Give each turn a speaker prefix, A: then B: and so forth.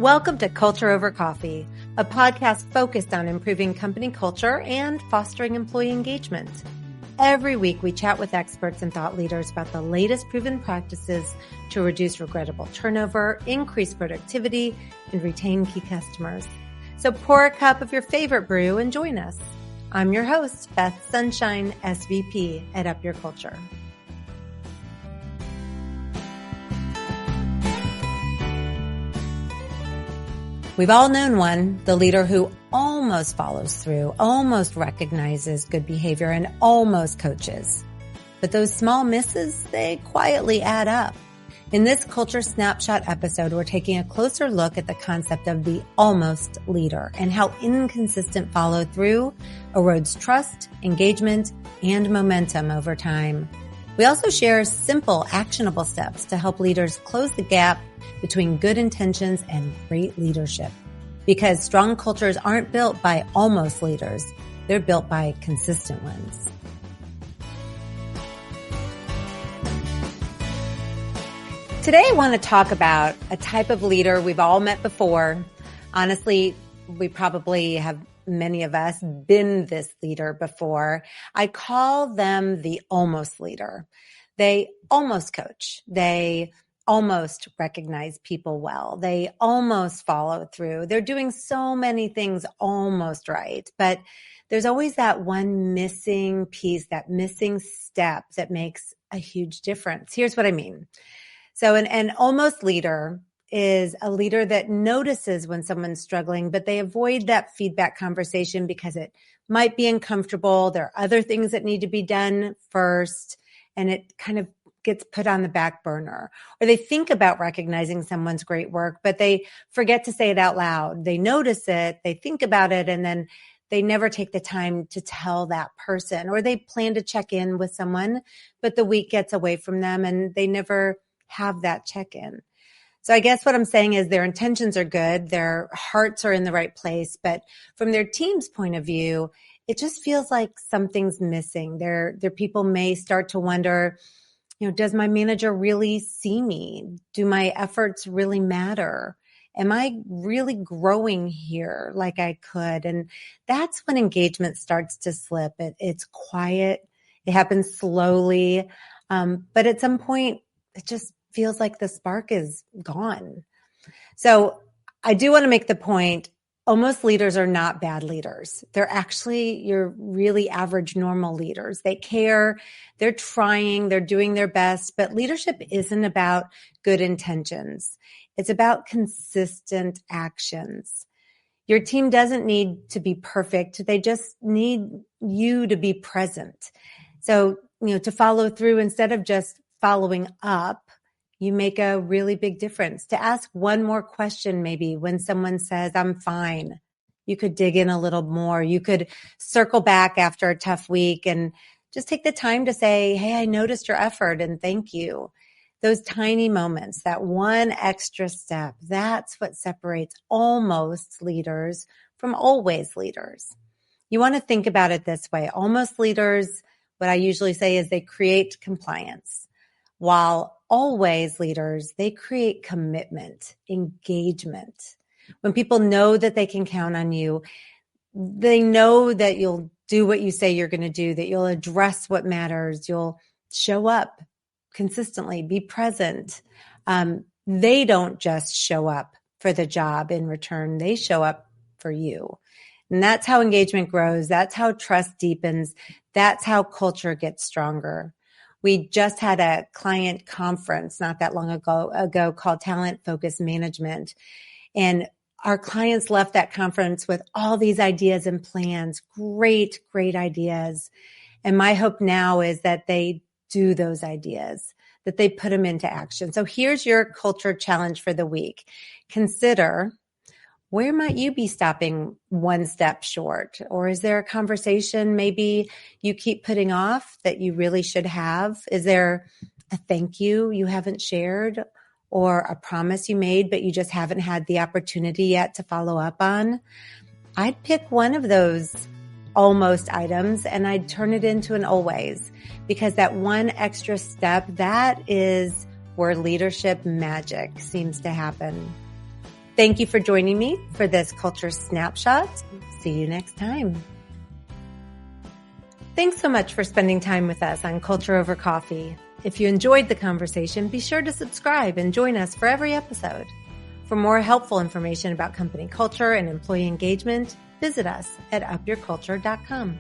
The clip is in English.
A: Welcome to Culture Over Coffee, a podcast focused on improving company culture and fostering employee engagement. Every week, we chat with experts and thought leaders about the latest proven practices to reduce regrettable turnover, increase productivity, and retain key customers. So pour a cup of your favorite brew and join us. I'm your host, Beth Sunshine, SVP at Up Your Culture. We've all known one, the leader who almost follows through, almost recognizes good behavior, and almost coaches. But those small misses, they quietly add up. In this Culture Snapshot episode, we're taking a closer look at the concept of the almost leader and how inconsistent follow through erodes trust, engagement, and momentum over time. We also share simple, actionable steps to help leaders close the gap between good intentions and great leadership. Because strong cultures aren't built by almost leaders, they're built by consistent ones. Today I want to talk about a type of leader we've all met before. Honestly, we probably have, many of us, been this leader before. I call them the almost leader. They almost coach. They almost recognize people well. They almost follow through. They're doing so many things almost right, but there's always that one missing piece, that missing step that makes a huge difference. Here's what I mean. So an almost leader is a leader that notices when someone's struggling, but they avoid that feedback conversation because it might be uncomfortable. There are other things that need to be done first, and it kind of gets put on the back burner. Or they think about recognizing someone's great work, but they forget to say it out loud. They notice it, they think about it, and then they never take the time to tell that person. Or they plan to check in with someone, but the week gets away from them and they never have that check-in. So I guess what I'm saying is their intentions are good, their hearts are in the right place, but from their team's point of view, it just feels like something's missing. Their people may start to wonder, does my manager really see me? Do my efforts really matter? Am I really growing here like I could? And that's when engagement starts to slip. It's quiet. It happens slowly. But at some point, it just feels like the spark is gone. So I do want to make the point, almost leaders are not bad leaders. They're actually your really average, normal leaders. They care, they're trying, they're doing their best, but leadership isn't about good intentions. It's about consistent actions. Your team doesn't need to be perfect. They just need you to be present. So, to follow through instead of just following up, you make a really big difference. To ask one more question, maybe when someone says, I'm fine, you could dig in a little more. You could circle back after a tough week and just take the time to say, hey, I noticed your effort and thank you. Those tiny moments, that one extra step, that's what separates almost leaders from always leaders. You want to think about it this way. Almost leaders, what I usually say is they create compliance, while always leaders, they create commitment, engagement. When people know that they can count on you, they know that you'll do what you say you're going to do, that you'll address what matters, you'll show up consistently, be present. They don't just show up for the job in return. They show up for you. And that's how engagement grows. That's how trust deepens. That's how culture gets stronger. We just had a client conference not that long ago called Talent Focused Management. And our clients left that conference with all these ideas and plans, great ideas. And my hope now is that they do those ideas, that they put them into action. So here's your culture challenge for the week. Consider, where might you be stopping one step short? Or is there a conversation maybe you keep putting off that you really should have? Is there a thank you haven't shared, or a promise you made but you just haven't had the opportunity yet to follow up on? I'd pick one of those almost items and I'd turn it into an always, because that one extra step, that is where leadership magic seems to happen. Thank you for joining me for this Culture Snapshot. See you next time. Thanks so much for spending time with us on Culture Over Coffee. If you enjoyed the conversation, be sure to subscribe and join us for every episode. For more helpful information about company culture and employee engagement, visit us at upyourculture.com.